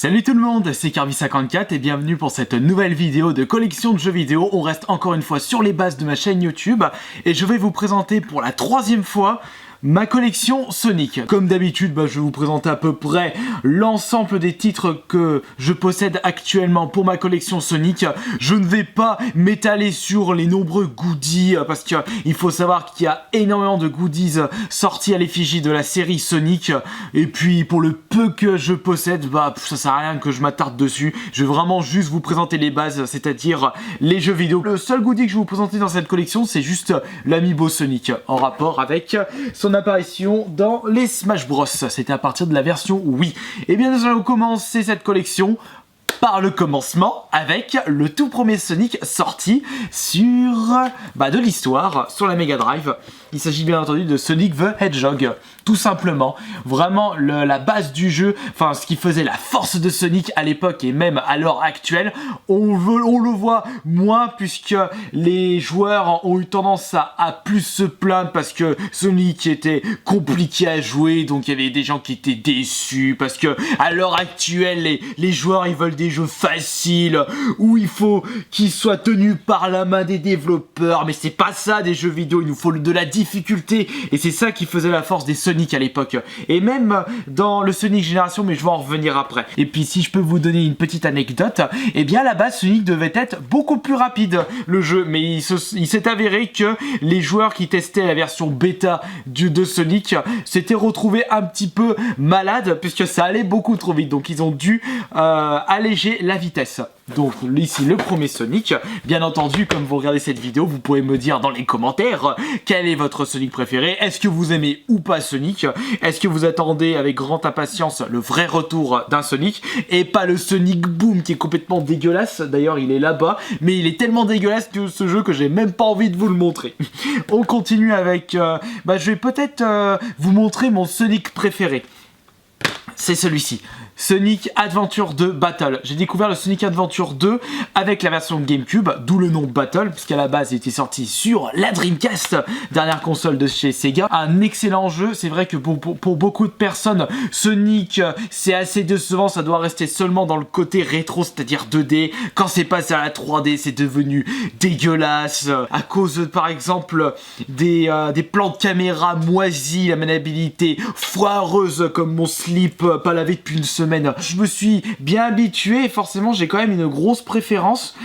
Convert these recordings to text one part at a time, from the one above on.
Salut tout le monde, c'est Kirby54 et bienvenue pour cette nouvelle vidéo de collection de jeux vidéo. On reste encore une fois sur les bases de ma chaîne YouTube et je vais vous présenter pour la troisième fois ma collection Sonic. Comme d'habitude, je vais vous présenter à peu près l'ensemble des titres que je possède actuellement pour ma collection Sonic. Je ne vais pas m'étaler sur les nombreux goodies parce qu'il faut savoir qu'il y a énormément de goodies sortis à l'effigie de la série Sonic. Et puis pour le peu que je possède, ça sert à rien que je m'attarde dessus. Je vais vraiment juste vous présenter les bases, c'est-à-dire les jeux vidéo. Le seul goodie que je vais vous présenter dans cette collection, c'est juste l'Amiibo Sonic en rapport avec son apparition dans les Smash Bros. C'était à partir de la version Wii. Et bien nous allons commencer cette collection par le commencement avec le tout premier Sonic sorti sur de l'histoire sur la Mega Drive. Il s'agit bien entendu de Sonic the Hedgehog, tout simplement. Vraiment la base du jeu, enfin ce qui faisait la force de Sonic à l'époque et même à l'heure actuelle, on le voit moins puisque les joueurs ont eu tendance à plus se plaindre parce que Sonic était compliqué à jouer, donc il y avait des gens qui étaient déçus parce que à l'heure actuelle les joueurs ils veulent des jeux faciles où il faut qu'ils soient tenus par la main des développeurs, mais c'est pas ça des jeux vidéo, il nous faut de la difficulté et c'est ça qui faisait la force des Sonic à l'époque et même dans le Sonic Génération, mais je vais en revenir après. Et puis si je peux vous donner une petite anecdote, et bien à la base Sonic devait être beaucoup plus rapide le jeu, mais il s'est avéré que les joueurs qui testaient la version bêta de Sonic s'étaient retrouvés un petit peu malades puisque ça allait beaucoup trop vite, donc ils ont dû alléger la vitesse. Donc ici le premier Sonic. Bien entendu, comme vous regardez cette vidéo, vous pouvez me dire dans les commentaires quel est votre Sonic préféré. Est-ce que vous aimez ou pas Sonic? Est-ce que vous attendez avec grande impatience le vrai retour d'un Sonic et pas le Sonic Boom qui est complètement dégueulasse? D'ailleurs il est là-bas, mais il est tellement dégueulasse que ce jeu que j'ai même pas envie de vous le montrer. On continue avec... je vais peut-être vous montrer mon Sonic préféré. C'est celui-ci. Sonic Adventure 2 Battle. J'ai découvert le Sonic Adventure 2 avec la version GameCube, d'où le nom Battle, puisqu'à la base il était sorti sur la Dreamcast, dernière console de chez Sega. Un excellent jeu, c'est vrai que pour beaucoup de personnes, Sonic c'est assez décevant, ça doit rester seulement dans le côté rétro, c'est-à-dire 2D. Quand c'est passé à la 3D, c'est devenu dégueulasse, à cause par exemple des plans de caméra moisis, la maniabilité foireuse comme mon slip, pas lavé depuis une semaine. Je me suis bien habitué et forcément j'ai quand même une grosse préférence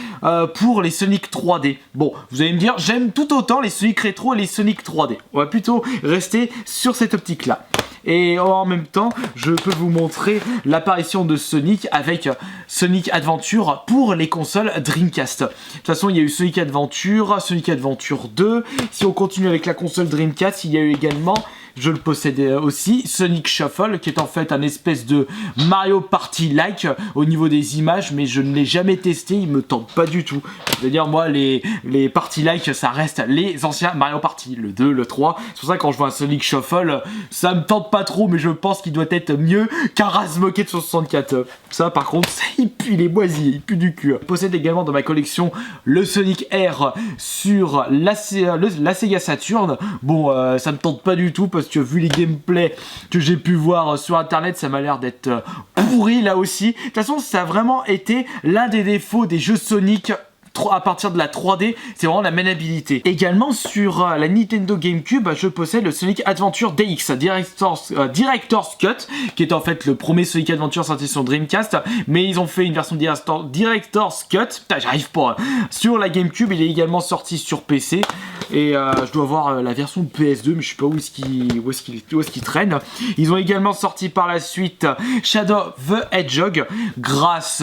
pour les Sonic 3D. Bon, vous allez me dire, j'aime tout autant les Sonic rétro et les Sonic 3D. On va plutôt rester sur cette optique-là. Et en même temps, je peux vous montrer l'apparition de Sonic avec Sonic Adventure pour les consoles Dreamcast. De toute façon, il y a eu Sonic Adventure, Sonic Adventure 2. Si on continue avec la console Dreamcast, il y a eu également, je le possède aussi, Sonic Shuffle, qui est en fait un espèce de Mario Party-like au niveau des images, mais je ne l'ai jamais testé, il me tente pas du tout. C'est-à-dire, moi, les Party-like, ça reste les anciens Mario Party, le 2, le 3. C'est pour ça que quand je vois un Sonic Shuffle, ça me tente pas trop, mais je pense qu'il doit être mieux qu'un Razmoket 64. Ça, par contre, il pue, il est moisi, il pue du cul. Je possède également dans ma collection le Sonic Air sur la Sega Saturn. Bon, ça me tente pas du tout parce que vu les gameplays que j'ai pu voir sur internet, ça m'a l'air d'être pourri là aussi. De toute façon, ça a vraiment été l'un des défauts des jeux Sonic à partir de la 3D, c'est vraiment la maniabilité. Également sur la Nintendo GameCube, je possède le Sonic Adventure DX Director's Cut, qui est en fait le premier Sonic Adventure sorti sur Dreamcast, mais ils ont fait une version Director's Cut, putain j'arrive pas, sur la GameCube. Il est également sorti sur PC, et je dois avoir la version PS2, mais je sais pas où est-ce qu'il traîne. Ils ont également sorti par la suite Shadow the Hedgehog, grâce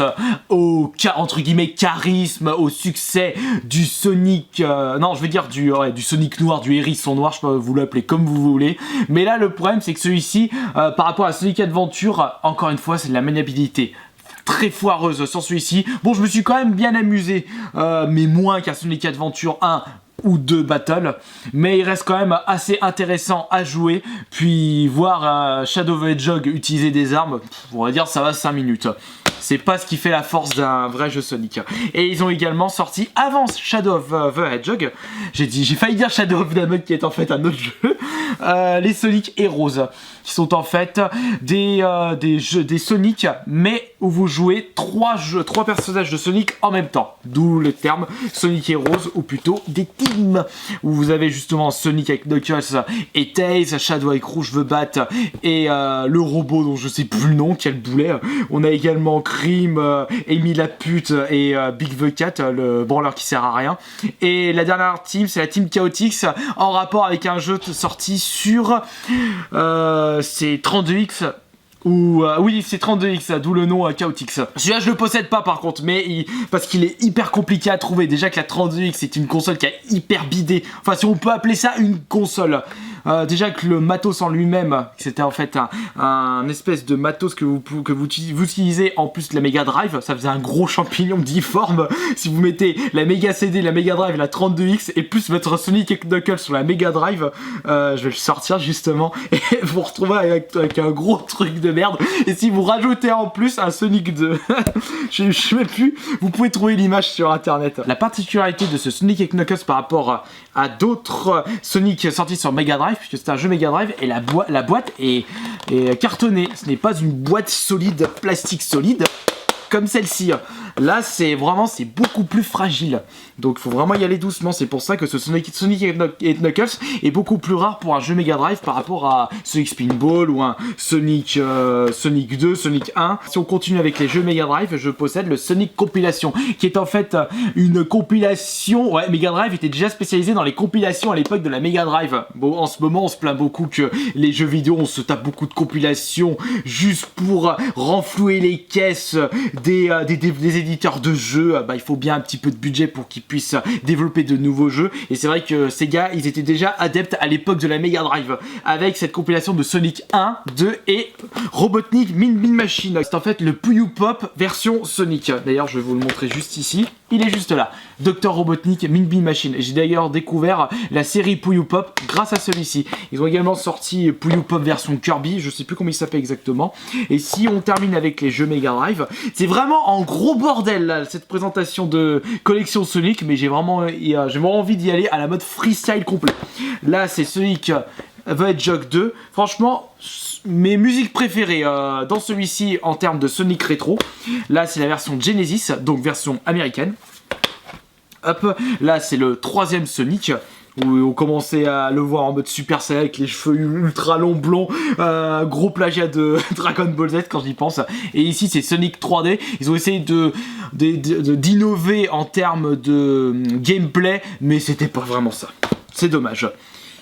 au, entre guillemets, charisme, au succès du Sonic, non je veux dire du Sonic noir, du hérisson noir, je peux vous l'appeler comme vous voulez, mais là le problème c'est que celui-ci, par rapport à Sonic Adventure, encore une fois c'est de la maniabilité très foireuse sur celui-ci. Bon, je me suis quand même bien amusé, mais moins qu'à Sonic Adventure 1 ou 2 Battle, mais il reste quand même assez intéressant à jouer. Puis voir Shadow the Hedgehog utiliser des armes, on va dire ça va 5 minutes. C'est pas ce qui fait la force d'un vrai jeu Sonic. Et ils ont également sorti, avant Shadow of the Hedgehog, j'ai failli dire Shadow of the Hedgehog qui est en fait un autre jeu, les Sonic Heroes. qui sont en fait des Sonic, mais où vous jouez trois personnages de Sonic en même temps. D'où le terme Sonic Heroes, ou plutôt des teams, où vous avez justement Sonic avec Knuckles et Tails, Shadow avec Rouge the Bat et le robot dont je sais plus le nom, quel boulet. On a également Cream, Amy la pute et Big the Cat, le branleur qui sert à rien. Et la dernière team, c'est la team Chaotix, en rapport avec un jeu sorti sur c'est 32X. Oui, c'est 32X, d'où le nom Chaotix. Celui-là, je le possède pas par contre, mais parce qu'il est hyper compliqué à trouver. Déjà que la 32X, c'est une console qui a hyper bidé. Enfin, si on peut appeler ça une console. Déjà que le matos en lui-même, c'était en fait un espèce de matos que vous utilisez en plus de la Mega Drive. Ça faisait un gros champignon difforme. Si vous mettez la Mega CD, la Mega Drive et la 32X et plus votre Sonic et Knuckles sur la Mega Drive, je vais le sortir justement et vous retrouvez avec un gros truc de merde. Et si vous rajoutez en plus un Sonic 2, je sais plus, vous pouvez trouver l'image sur internet. La particularité de ce Sonic et Knuckles par rapport à d'autres Sonic sortis sur Mega Drive, puisque c'est un jeu Mega Drive, et la boîte est cartonnée. Ce n'est pas une boîte solide, plastique solide, comme celle-ci. Là, c'est beaucoup plus fragile. Donc, il faut vraiment y aller doucement. C'est pour ça que ce Sonic et Knuckles est beaucoup plus rare pour un jeu Mega Drive par rapport à Sonic Spinball ou un Sonic 2, Sonic 1. Si on continue avec les jeux Mega Drive, je possède le Sonic Compilation, qui est en fait une compilation. Ouais, Mega Drive était déjà spécialisé dans les compilations à l'époque de la Mega Drive. Bon, en ce moment, on se plaint beaucoup que les jeux vidéo, on se tape beaucoup de compilations juste pour renflouer les caisses des éditeurs de jeux. Il faut bien un petit peu de budget pour qu'ils puissent développer de nouveaux jeux, et c'est vrai que ces gars, ils étaient déjà adeptes à l'époque de la Mega Drive avec cette compilation de Sonic 1, 2 et Robotnik Min Min Machine. C'est en fait le Puyo Pop version Sonic. D'ailleurs, je vais vous le montrer juste ici. Il est juste là, Dr Robotnik Min Min Machine. J'ai d'ailleurs découvert la série Puyo Pop grâce à celui-ci. Ils ont également sorti Puyo Pop version Kirby, je sais plus comment il s'appelle exactement. Et si on termine avec les jeux Mega Drive, c'est vraiment en gros bordel là, cette présentation de collection Sonic, mais j'ai vraiment envie d'y aller à la mode freestyle complet. Là, c'est Sonic The Hedgehog 2. Franchement, mes musiques préférées dans celui-ci en termes de Sonic rétro. Là, c'est la version Genesis, donc version américaine. Hop, là, c'est le troisième Sonic, où on commençait à le voir en mode Super Saiyan avec les cheveux ultra longs blonds, gros plagiat de Dragon Ball Z quand j'y pense. Et ici c'est Sonic 3D, ils ont essayé d'innover en termes de gameplay, mais c'était pas vraiment ça, c'est dommage.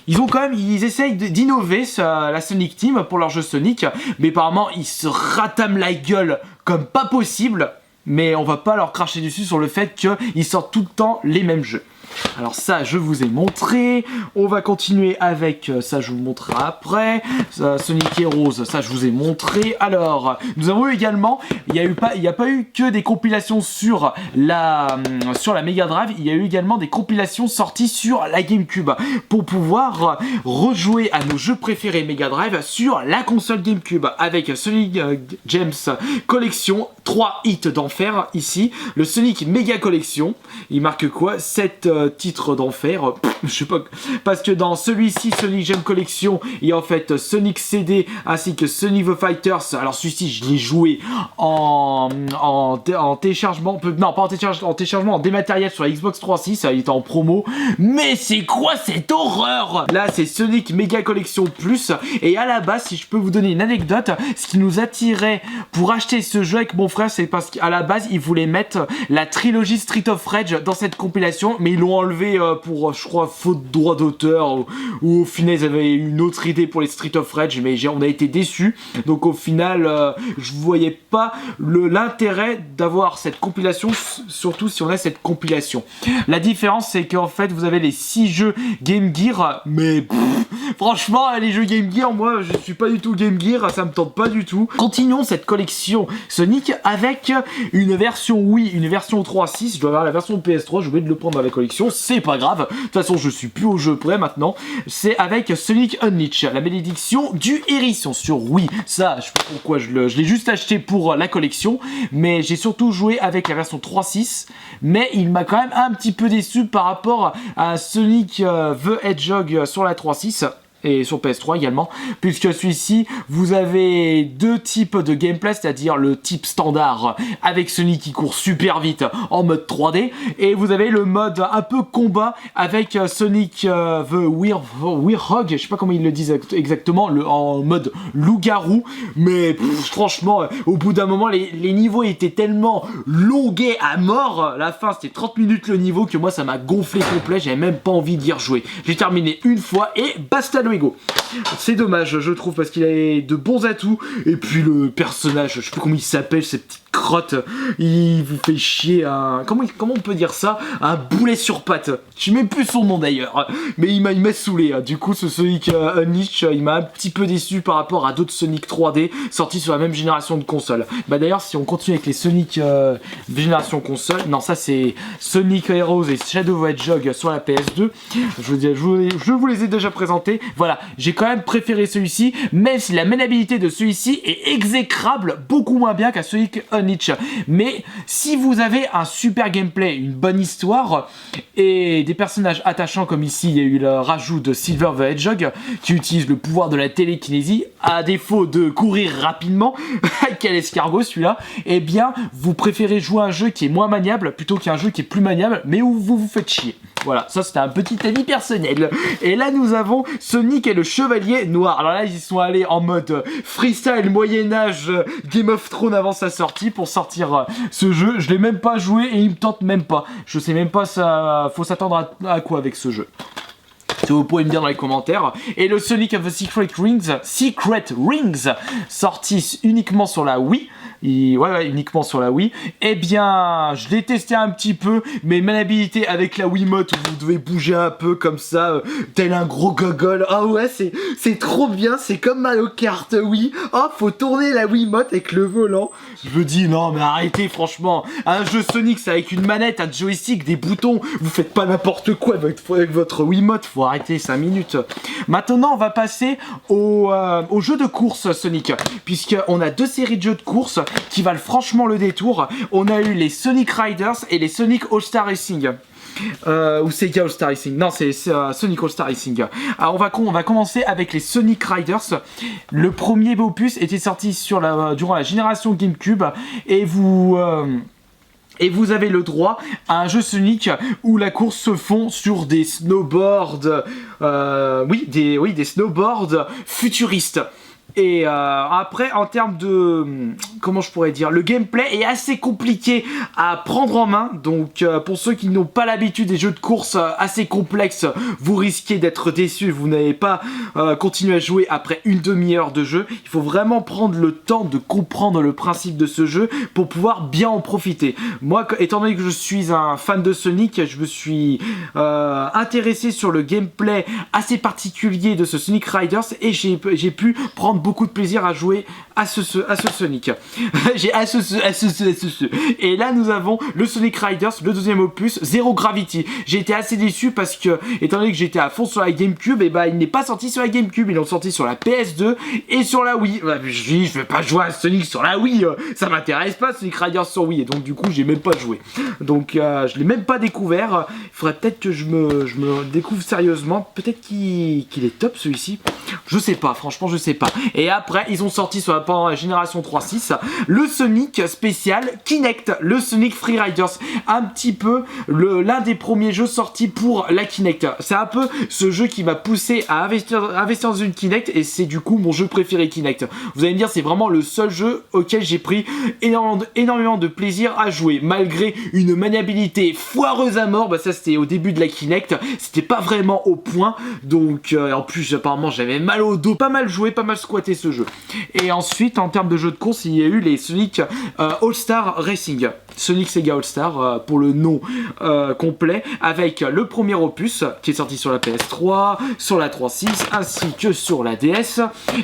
Ils essayent d'innover la Sonic Team pour leur jeu Sonic, mais apparemment ils se ratament la gueule comme pas possible, mais on va pas leur cracher dessus sur le fait qu'ils sortent tout le temps les mêmes jeux. Alors ça, je vous ai montré. On va continuer avec ça, je vous montrerai après. Sonic Heroes, ça je vous ai montré. Alors, nous avons eu également, il n'y a pas eu que des compilations sur la Mega Drive, il y a eu également des compilations sorties sur la GameCube pour pouvoir rejouer à nos jeux préférés Mega Drive sur la console GameCube avec Sonic James Collection, 3 hits d'enfer ici, le Sonic Mega Collection, il marque quoi, 7 titres d'enfer, je sais pas, parce que dans celui-ci, Sonic Gem Collection, il y a en fait Sonic CD ainsi que Sonic the Fighters. Alors celui-ci, je l'ai joué en téléchargement, non pas en téléchargement, en dématériel sur la Xbox 360, il était en promo, mais c'est quoi cette horreur? Là, c'est Sonic Mega Collection Plus, et à la base, si je peux vous donner une anecdote, ce qui nous attirait pour acheter ce jeu avec mon frère, c'est parce qu'à la base, ils voulaient mettre la trilogie Street of Rage dans cette compilation, mais ils l'ont enlevé pour, je crois, faute de droit d'auteur, ou au final ils avaient une autre idée pour les Street of Rage, mais on a été déçus. Donc au final, je voyais pas l'intérêt d'avoir cette compilation, surtout si on a cette compilation. La différence, c'est qu'en fait, vous avez les 6 jeux Game Gear, mais franchement, les jeux Game Gear, moi, je suis pas du tout Game Gear, ça me tente pas du tout. Continuons cette collection Sonic avec une version Wii, une version 3.6, je dois avoir la version PS3, j'ai oublié de le prendre dans la collection, c'est pas grave, de toute façon je suis plus au jeu près maintenant. C'est avec Sonic Unleashed, la malédiction du hérisson sur Wii. Ça, je sais pas pourquoi je l'ai juste acheté pour la collection, mais j'ai surtout joué avec la version 3.6, mais il m'a quand même un petit peu déçu par rapport à Sonic the Hedgehog sur la 3.6. et sur PS3 également, puisque celui-ci, vous avez deux types de gameplay, c'est-à-dire le type standard avec Sonic qui court super vite en mode 3D, et vous avez le mode un peu combat avec Sonic the Werewolf, je sais pas comment ils le disent exactement, en mode loup-garou, mais franchement, au bout d'un moment, les niveaux étaient tellement longués à mort, la fin c'était 30 minutes le niveau, que moi ça m'a gonflé complet, j'avais même pas envie d'y rejouer. J'ai terminé une fois et basta luego. C'est dommage, je trouve, parce qu'il a de bons atouts, et puis le personnage, je sais plus comment il s'appelle, cette petite crotte, il vous fait chier un... Comment on peut dire ça? Un boulet sur pattes. Je sais même plus son nom d'ailleurs, mais il m'a saoulé. Du coup, ce Sonic Unleashed, il m'a un petit peu déçu par rapport à d'autres Sonic 3D sortis sur la même génération de consoles. Bah d'ailleurs, si on continue avec les Sonic de génération console, non, ça c'est Sonic Heroes et Shadow of the Hedgehog sur la PS2. Je vous les ai déjà présentés. Voilà, j'ai quand même préféré celui-ci, même si la maniabilité de celui-ci est exécrable, beaucoup moins bien qu'à Sonic Unleashed. Mais si vous avez un super gameplay, une bonne histoire et des personnages attachants, comme ici il y a eu le rajout de Silver the Hedgehog qui utilise le pouvoir de la télékinésie à défaut de courir rapidement, quel escargot celui-là, eh bien vous préférez jouer à un jeu qui est moins maniable plutôt qu'un jeu qui est plus maniable mais où vous vous faites chier. Voilà, ça c'était un petit avis personnel. Et là nous avons Sonic et le Chevalier Noir. Alors là ils sont allés en mode freestyle Moyen-Âge Game of Thrones avant sa sortie pour sortir ce jeu. Je l'ai même pas joué et il me tente même pas. Je sais même pas ça, faut s'attendre à quoi avec ce jeu. Si vous pouvez me dire dans les commentaires. Et le Sonic of the Secret Rings, sorti uniquement sur la Wii. Ouais, uniquement sur la Wii. Eh bien, je l'ai testé un petit peu, mais maniabilité avec la Wiimote où vous devez bouger un peu comme ça, tel un gros gogol. Ah ouais, c'est trop bien, c'est comme Mario Kart Wii. Oh, faut tourner la Wiimote avec le volant. Je me dis, non, mais arrêtez, franchement. Un jeu Sonic, c'est avec une manette, un joystick, des boutons. Vous faites pas n'importe quoi avec votre Wiimote. Faut arrêter 5 minutes. Maintenant, on va passer au jeu de course Sonic, puisqu'on a deux séries de jeux de course qui valent franchement le détour. On a eu les Sonic Riders et les Sonic All-Star Racing. Ou Sega All-Star Racing. Non, c'est Sonic All-Star Racing. Alors on va commencer avec les Sonic Riders. Le premier opus était sorti durant la génération GameCube et vous avez le droit à un jeu Sonic où la course se fond sur des snowboards, des snowboards futuristes. Et après, en termes de... comment je pourrais dire, le gameplay est assez compliqué à prendre en main. Donc pour ceux qui n'ont pas l'habitude des jeux de course assez complexes, vous risquez d'être déçus. Vous n'avez pas continué à jouer après une demi-heure de jeu. Il faut vraiment prendre le temps de comprendre le principe de ce jeu pour pouvoir bien en profiter. Moi, étant donné que je suis un fan de Sonic, je me suis intéressé sur le gameplay assez particulier de ce Sonic Riders et j'ai pu prendre beaucoup de plaisir à jouer à ce Sonic. Et là nous avons le Sonic Riders, le deuxième opus, Zero Gravity. J'ai été assez déçu parce que, étant donné que j'étais à fond sur la GameCube, et il n'est pas sorti sur la GameCube, ils l'ont sorti sur la PS2 et sur la Wii. Je vais pas jouer à Sonic sur la Wii, ça m'intéresse pas Sonic Riders sur Wii, et donc du coup j'ai même pas joué. Donc je l'ai même pas découvert. Il faudrait peut-être que je me découvre sérieusement. Peut-être qu'il est top celui-ci. Je sais pas, franchement je sais pas. Et après ils ont sorti pendant la génération 3.6 le Sonic spécial Kinect, le Sonic Free Riders, un petit peu l'un des premiers jeux sortis pour la Kinect. C'est un peu ce jeu qui m'a poussé à investir dans une Kinect, et c'est du coup mon jeu préféré Kinect. Vous allez me dire, c'est vraiment le seul jeu auquel j'ai pris énormément de plaisir à jouer, malgré une maniabilité foireuse à mort. Ça c'était au début de la Kinect, c'était pas vraiment au point, donc en plus apparemment j'avais mal au dos, pas mal joué, pas mal squatté ce jeu. Et ensuite en termes de jeux de course, il y a eu les Sonic All-Star Racing, Sonic Sega All-Star pour le nom complet, avec le premier opus qui est sorti sur la PS3, sur la 3.6 ainsi que sur la DS.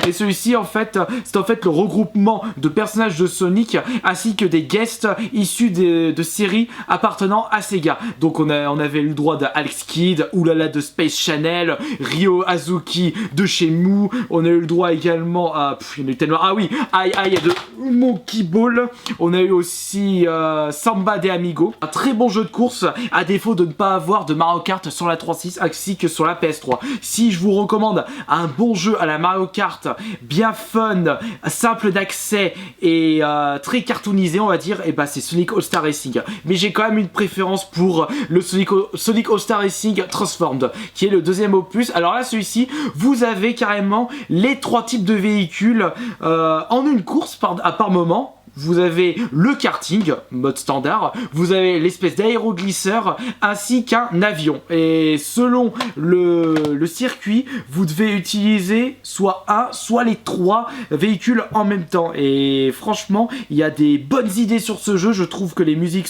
Et celui-ci en fait, c'est en fait le regroupement de personnages de Sonic ainsi que des guests issus de séries appartenant à Sega. Donc on avait eu le droit d'Alex Kidd, Oulala de Space Channel, Ryo Hazuki de Shenmue. On a eu le droit également à... il y en a eu tellement... Ah oui, de Monkey Ball. On a eu aussi Samba de Amigo. Un très bon jeu de course, à défaut de ne pas avoir de Mario Kart sur la 3.6 ainsi que sur la PS3. Si je vous recommande un bon jeu à la Mario Kart, bien fun, simple d'accès et très cartoonisé, on va dire, et bah c'est Sonic All-Star Racing. Mais j'ai quand même une préférence pour le Sonic All-Star Racing Transformed, qui est le deuxième opus. Alors là, celui-ci, vous avez carrément les 3 types de véhicules en une course par moment. Vous avez le karting, mode standard, vous avez l'espèce d'aéroglisseur ainsi qu'un avion. Et selon le circuit, vous devez utiliser soit un, soit les 3 véhicules en même temps. Et franchement, il y a des bonnes idées sur ce jeu. Je trouve que les musiques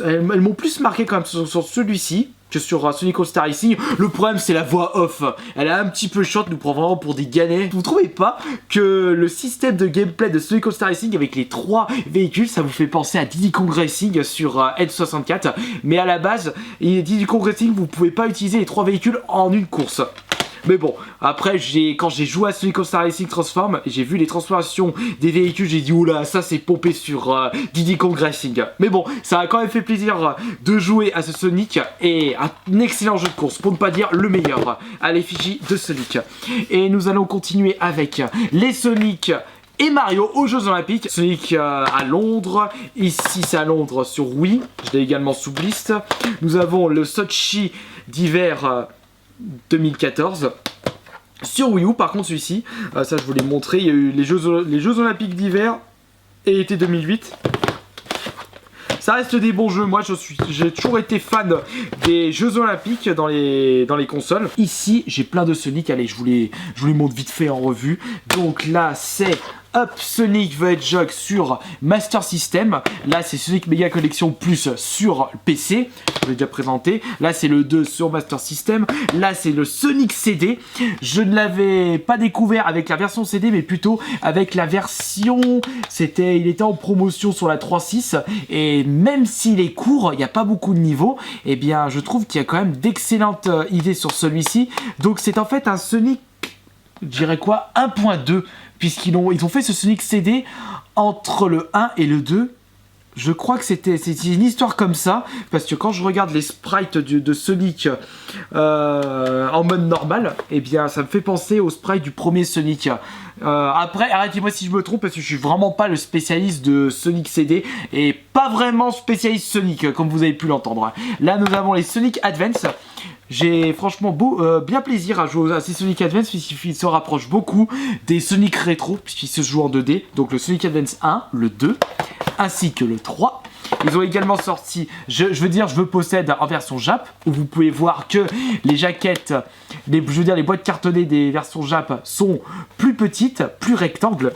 elles m'ont plus marqué quand même sur celui-ci que sur Sonic All-Star Racing. Le problème, c'est la voix off. Elle est un petit peu chiante, nous prend vraiment pour des ganets. Vous trouvez pas que le système de gameplay de Sonic All-Star Racing avec les 3 véhicules, ça vous fait penser à Diddy Kong Racing sur N64? Mais à la base, Diddy Kong Racing, vous pouvez pas utiliser les 3 véhicules en une course. Mais bon, après, quand j'ai joué à Sonic All-Star Racing Transform, j'ai vu les transformations des véhicules, j'ai dit oula, ça c'est pompé sur Diddy Kong Racing. Mais bon, ça a quand même fait plaisir de jouer à ce Sonic et un excellent jeu de course, pour ne pas dire le meilleur, à l'effigie de Sonic. Et nous allons continuer avec les Sonic et Mario aux Jeux Olympiques. Sonic à Londres, ici c'est à Londres sur Wii, je l'ai également sous bliste. Nous avons le Sochi d'hiver 2014 sur Wii U. Par contre celui-ci, ça je vous l'ai montré, il y a eu les Jeux Olympiques d'hiver et été 2008. Ça reste des bons jeux. Moi j'ai toujours été fan des Jeux Olympiques dans les consoles. Ici j'ai plein de Sonic, allez je vous les montre vite fait en revue. Donc là c'est Sonic the Hedgehog sur Master System. Là c'est Sonic Mega Collection Plus sur PC, je l'ai déjà présenté. Là c'est le 2 sur Master System. Là c'est le Sonic CD. Je ne l'avais pas découvert avec la version CD, mais plutôt avec la version, il était en promotion sur la 3.6. Et même s'il est court, il n'y a pas beaucoup de niveaux, et bien je trouve qu'il y a quand même d'excellentes idées sur celui-ci. Donc c'est en fait un Sonic, je dirais quoi, 1.2, puisqu'ils ont fait ce Sonic CD entre le 1 et le 2. Je crois que c'est une histoire comme ça, parce que quand je regarde les sprites de Sonic en mode normal, eh bien ça me fait penser aux sprites du premier Sonic. Après, arrêtez-moi si je me trompe, parce que je suis vraiment pas le spécialiste de Sonic CD, et pas vraiment spécialiste Sonic, comme vous avez pu l'entendre. Là, nous avons les Sonic Advance. J'ai franchement bien plaisir à jouer à ces Sonic Advance, puisqu'il se rapproche beaucoup des Sonic Retro, puisqu'il se joue en 2D. Donc le Sonic Advance 1, le 2, ainsi que le 3. Ils ont également sorti, je possède en version Jap, où vous pouvez voir que les jaquettes, les boîtes cartonnées des versions Jap sont plus petites, plus rectangles.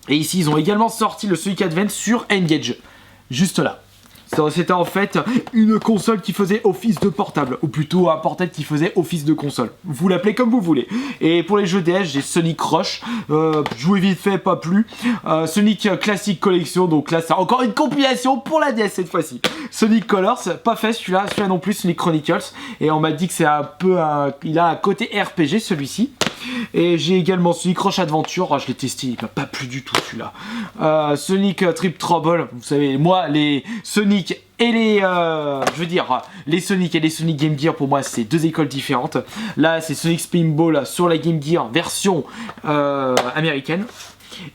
Et ici, ils ont également sorti le Sonic Advance sur N-Gage, juste là. C'était en fait une console qui faisait office de portable, ou plutôt un portable qui faisait office de console. Vous l'appelez comme vous voulez. Et pour les jeux DS, j'ai Sonic Rush, joué vite fait, pas plus. Sonic Classic Collection, donc là c'est encore une compilation pour la DS cette fois-ci. Sonic Colors, pas fait celui-là non plus, Sonic Chronicles. Et on m'a dit que c'est un peu il a un côté RPG celui-ci. Et j'ai également Sonic Rush Adventure, je l'ai testé, il m'a pas plu du tout celui-là. Sonic Trip Trouble, vous savez, moi les Sonic et les Sonic et les Sonic Game Gear, pour moi c'est 2 écoles différentes. Là c'est Sonic Spinball sur la Game Gear version américaine.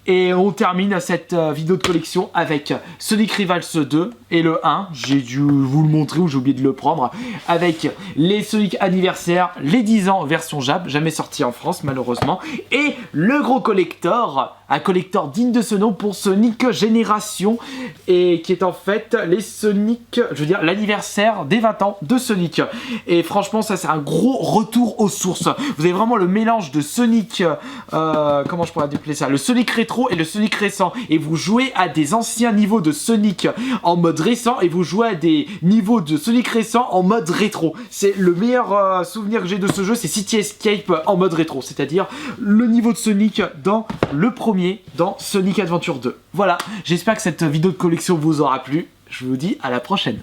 Et on termine cette vidéo de collection avec Sonic Rivals 2 et le 1, j'ai dû vous le montrer ou j'ai oublié de le prendre, avec les Sonic Anniversaire, les 10 ans version Jap, jamais sorti en France malheureusement, et le gros collector, un collector digne de ce nom pour Sonic Génération, et qui est en fait les Sonic, l'anniversaire des 20 ans de Sonic. Et franchement ça c'est un gros retour aux sources. Vous avez vraiment le mélange de Sonic, comment je pourrais appeler ça, le Sonic rétro et le Sonic récent, et vous jouez à des anciens niveaux de Sonic en mode récent et vous jouez à des niveaux de Sonic récent en mode rétro. C'est le meilleur souvenir que j'ai de ce jeu, c'est City Escape en mode rétro, c'est-à-dire le niveau de Sonic dans le premier, dans Sonic Adventure 2. Voilà, j'espère que cette vidéo de collection vous aura plu, je vous dis à la prochaine.